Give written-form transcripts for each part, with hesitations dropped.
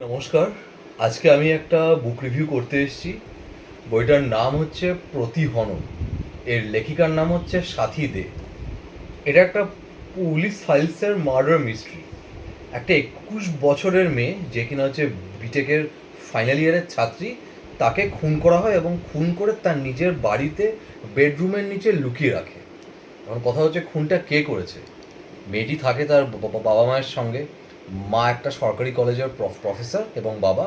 নমস্কার। আজকে আমি একটা বুক রিভিউ করতে এসেছি। বইটার নাম হচ্ছে প্রতিহনন। এর লেখিকার নাম হচ্ছে সাথী দে। এটা একটা পুলিশ ফাইলসের মার্ডার মিস্ট্রি। একটা 21 বছরের মেয়ে, যে কিনা হচ্ছে বিটেকের ফাইনাল ইয়ারের ছাত্রী, তাকে খুন করা হয় এবং খুন করে তার নিজের বাড়িতে বেডরুমের নিচে লুকিয়ে রাখে। এখন কথা হচ্ছে, খুনটা কে করেছে? মেয়েটি থাকে তার বাবা মায়ের সঙ্গে। মা একটা সরকারি কলেজের প্রফেসর এবং বাবা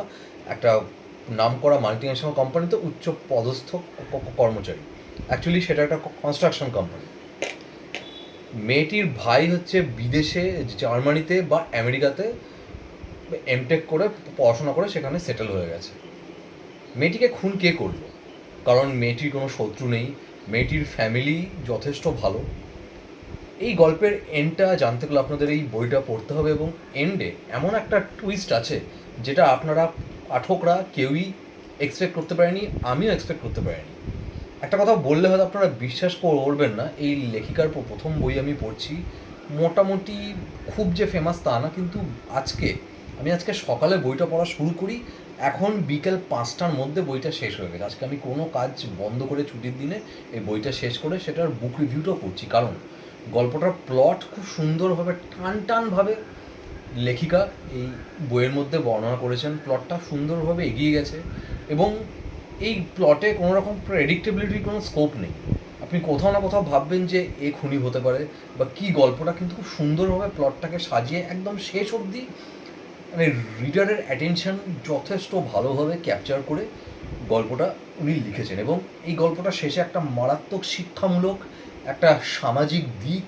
একটা নামকরা মাল্টিন্যাশনাল কোম্পানিতে উচ্চ পদস্থ কর্মচারী। অ্যাকচুয়ালি সেটা একটা কনস্ট্রাকশন কোম্পানি। মেয়েটির ভাই হচ্ছে বিদেশে, জার্মানিতে বা আমেরিকাতে এমটেক করে পড়াশোনা করে সেখানে সেটেল হয়ে গেছে। মেয়েটিকে খুন কে করলো? কারণ মেয়েটির কোনো শত্রু নেই, মেয়েটির ফ্যামিলি যথেষ্ট ভালো। এই গল্পের এন্ডটা জানতে গেলে আপনাদের এই বইটা পড়তে হবে, এবং এন্ডে এমন একটা টুইস্ট আছে যেটা আপনারা পাঠকরা কেউই এক্সপেক্ট করতে পারেনি, আমিও এক্সপেক্ট করতে পারিনি। একটা কথা বললে হয়তো আপনারা বিশ্বাস করবেন না, এই লেখিকার প্রথম বই আমি পড়ছি। মোটামুটি খুব যে ফেমাস তা না, কিন্তু আজকে সকালে বইটা পড়া শুরু করি, এখন বিকেল 5টার মধ্যে বইটা শেষ হয়ে গেছে। আজকে আমি কোনো কাজ বন্ধ করে ছুটির দিনে এই বইটা শেষ করে সেটার বুক রিভিউটাও করছি, কারণ গল্পটার প্লট খুব সুন্দরভাবে টানভাবে লেখিকা এই বইয়ের মধ্যে বর্ণনা করেছেন। প্লটটা সুন্দরভাবে এগিয়ে গেছে এবং এই প্লটে কোনো রকম প্রেডিক্টেবিলিটির কোনো স্কোপ নেই। আপনি কোথাও না কোথাও ভাববেন যে এ খুনি হতে পারে বা কী গল্পটা, কিন্তু খুব সুন্দরভাবে প্লটটাকে সাজিয়ে একদম শেষ অবধি মানে রিডারের অ্যাটেনশন যথেষ্ট ভালোভাবে ক্যাপচার করে গল্পটা উনি লিখেছেন। এবং এই গল্পটা শেষে একটা মারাত্মক শিক্ষামূলক, একটা সামাজিক দিক,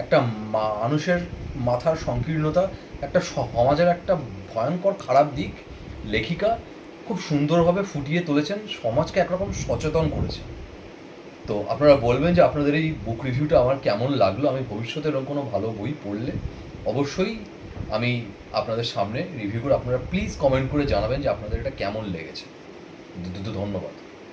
একটা মানুষের মাথার সংকীর্ণতা, একটা সমাজের একটা ভয়ঙ্কর খারাপ দিক লেখিকা খুব সুন্দরভাবে ফুটিয়ে তুলেছেন, সমাজকে একরকম সচেতন করেছেন। তো আপনারা বলবেন যে আপনাদের এই বুক রিভিউটা আমার কেমন লাগলো। আমি ভবিষ্যতে এরকম কোনো ভালো বই পড়লে অবশ্যই আমি আপনাদের সামনে রিভিউ করে, আপনারা প্লিজ কমেন্ট করে জানাবেন যে আপনাদের এটা কেমন লেগেছে। ধন্যবাদ।